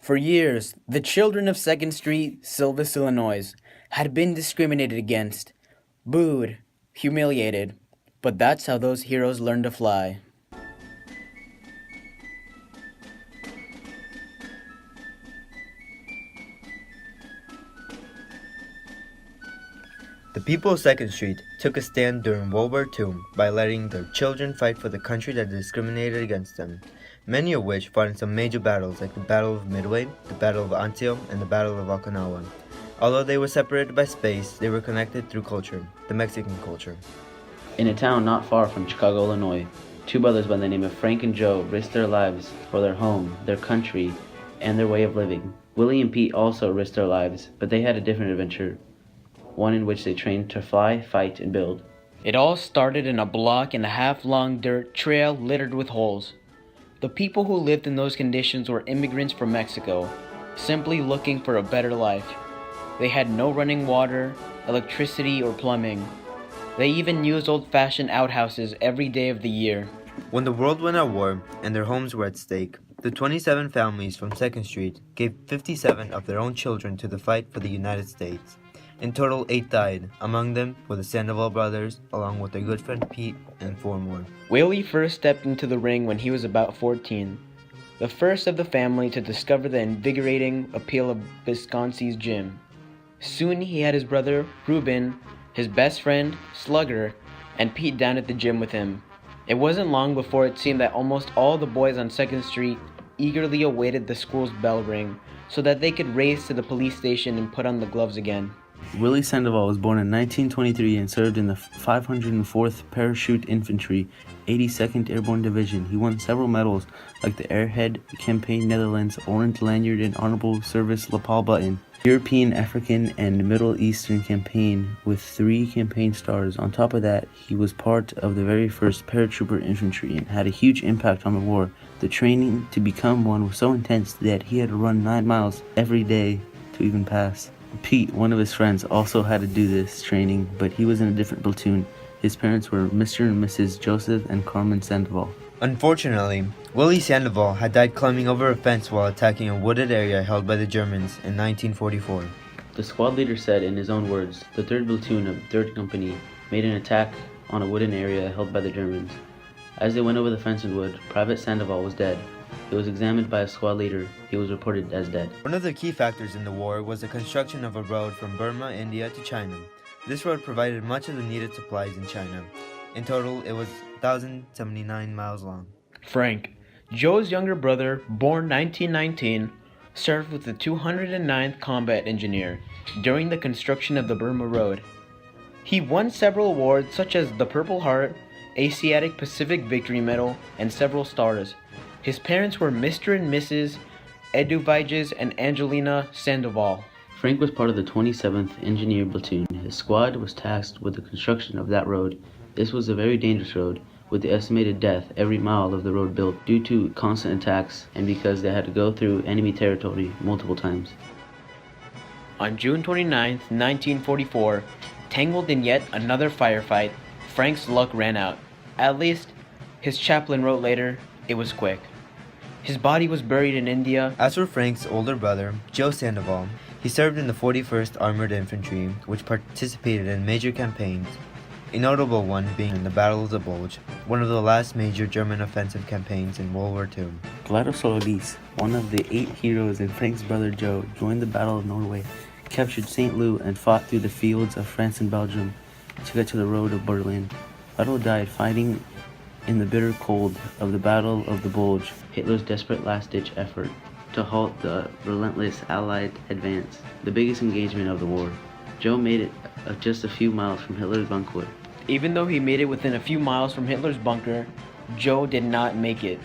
For years, the children of 2nd Street, Silvis, Illinois, had been discriminated against, booed, humiliated, but that's how those heroes learned to fly. The people of 2nd Street took a stand during World War II by letting their children fight for the country that discriminated against them, many of which fought in some major battles like the Battle of Midway, the Battle of Antietam, and the Battle of Okinawa. Although they were separated by space, they were connected through culture, the Mexican culture. In a town not far from Chicago, Illinois, two brothers by the name of Frank and Joe risked their lives for their home, their country, and their way of living. Willie and Pete also risked their lives, but they had a different adventure, one in which they trained to fly, fight, and build. It all started in a block-and-a-half long dirt trail littered with holes. The people who lived in those conditions were immigrants from Mexico, simply looking for a better life. They had no running water, electricity, or plumbing. They even used old-fashioned outhouses every day of the year. When the world went at war and their homes were at stake, the 27 families from 2nd Street gave 57 of their own children to the fight for the United States. In total, 8 died. Among them were the Sandoval brothers, along with their good friend Pete and 4 more. Willie first stepped into the ring when he was about 14, the first of the family to discover the invigorating appeal of Visconsi's gym. Soon he had his brother, Ruben, his best friend, Slugger, and Pete down at the gym with him. It wasn't long before it seemed that almost all the boys on 2nd Street eagerly awaited the school's bell ring so that they could race to the police station and put on the gloves again. Willie Sandoval was born in 1923 and served in the 504th Parachute Infantry, 82nd Airborne Division. He won several medals like the Airhead Campaign Netherlands, Orange Lanyard, and Honorable Service Lapel Button, European, African, and Middle Eastern Campaign with 3 campaign stars. On top of that, he was part of the very first Paratrooper Infantry and had a huge impact on the war. The training to become one was so intense that he had to run 9 miles every day to even pass. Pete, one of his friends, also had to do this training, but he was in a different platoon. His parents were Mr. and Mrs. Joseph and Carmen Sandoval. Unfortunately, Willie Sandoval had died climbing over a fence while attacking a wooded area held by the Germans in 1944. The squad leader said in his own words, the 3rd Platoon of 3rd Company made an attack on a wooden area held by the Germans. As they went over the fence and wood, Private Sandoval was dead. He was examined by a squad leader. He was reported as dead. One of the key factors in the war was the construction of a road from Burma, India to China. This road provided much of the needed supplies in China. In total, it was 1,079 miles long. Frank, Joe's younger brother, born 1919, served with the 209th Combat Engineer during the construction of the Burma Road. He won several awards such as the Purple Heart, Asiatic Pacific Victory Medal, and several stars. His parents were Mr. and Mrs. Eduviges and Angelina Sandoval. Frank was part of the 27th Engineer Platoon. His squad was tasked with the construction of that road. This was a very dangerous road, with the estimated death every mile of the road built due to constant attacks and because they had to go through enemy territory multiple times. On June 29, 1944, tangled in yet another firefight, Frank's luck ran out. At least, his chaplain wrote later, it was quick. His body was buried in India. As for Frank's older brother, Joe Sandoval, he served in the 41st Armored Infantry, which participated in major campaigns, a notable one being in the Battle of the Bulge, one of the last major German offensive campaigns in World War II. Glado Solis, one of the 8 heroes in Frank's brother Joe, joined the Battle of Norway, captured St. Louis, and fought through the fields of France and Belgium to get to the road of Berlin. Glado died fighting in the bitter cold of the Battle of the Bulge. Hitler's desperate last-ditch effort to halt the relentless Allied advance, the biggest engagement of the war. Joe made it just a few miles from Hitler's bunker. Even though he made it within a few miles from Hitler's bunker, Joe did not make it.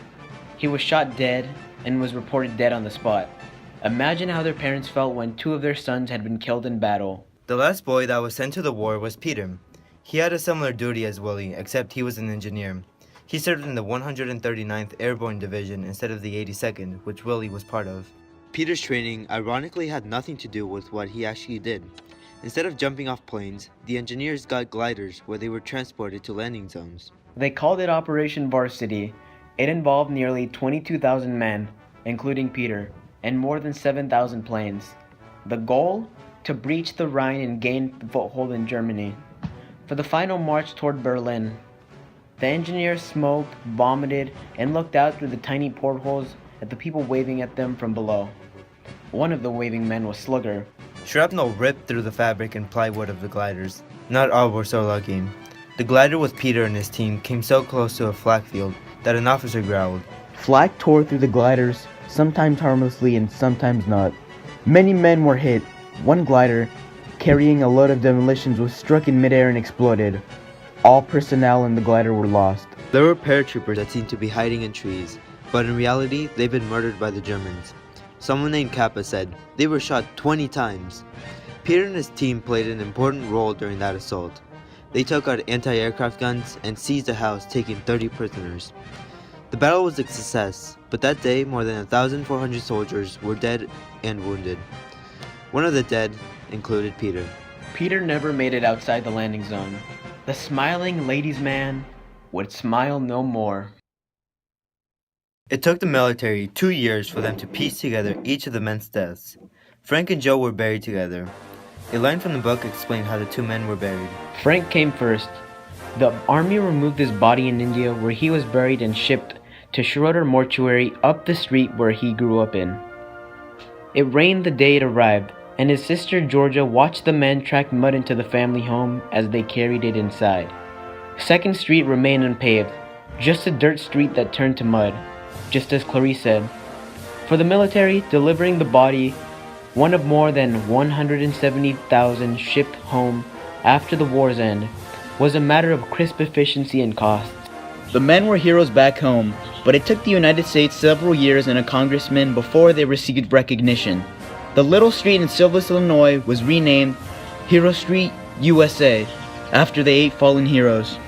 He was shot dead and was reported dead on the spot. Imagine how their parents felt when 2 of their sons had been killed in battle. The last boy that was sent to the war was Peter. He had a similar duty as Willie, except he was an engineer. He served in the 139th Airborne Division instead of the 82nd, which Willie was part of. Peter's training ironically had nothing to do with what he actually did. Instead of jumping off planes, the engineers got gliders where they were transported to landing zones. They called it Operation Varsity. It involved nearly 22,000 men, including Peter, and more than 7,000 planes. The goal? To breach the Rhine and gain the foothold in Germany. For the final march toward Berlin, the engineers smoked, vomited, and looked out through the tiny portholes at the people waving at them from below. One of the waving men was Slugger. Shrapnel ripped through the fabric and plywood of the gliders. Not all were so lucky. The glider with Peter and his team came so close to a flak field that an officer growled. Flak tore through the gliders, sometimes harmlessly and sometimes not. Many men were hit. One glider, carrying a load of demolitions, was struck in midair and exploded. All personnel in the glider were lost. There were paratroopers that seemed to be hiding in trees, but in reality, they'd been murdered by the Germans. Someone named Kappa said they were shot 20 times. Peter and his team played an important role during that assault. They took out anti-aircraft guns and seized a house, taking 30 prisoners. The battle was a success, but that day more than 1,400 soldiers were dead and wounded. One of the dead included Peter. Peter never made it outside the landing zone. The smiling ladies' man would smile no more. It took the military 2 years for them to piece together each of the men's deaths. Frank and Joe were buried together. A line from the book explained how the two men were buried. Frank came first. The army removed his body in India, where he was buried, and shipped to Schroeder Mortuary up the street where he grew up in. It rained the day it arrived, and his sister Georgia watched the men track mud into the family home as they carried it inside. 2nd Street remained unpaved, just a dirt street that turned to mud, just as Clarice said. For the military, delivering the body, one of more than 170,000 shipped home after the war's end, was a matter of crisp efficiency and costs. The men were heroes back home, but it took the United States several years and a congressman before they received recognition. The little street in Silvis, Illinois was renamed Hero Street, USA, after the 8 fallen heroes.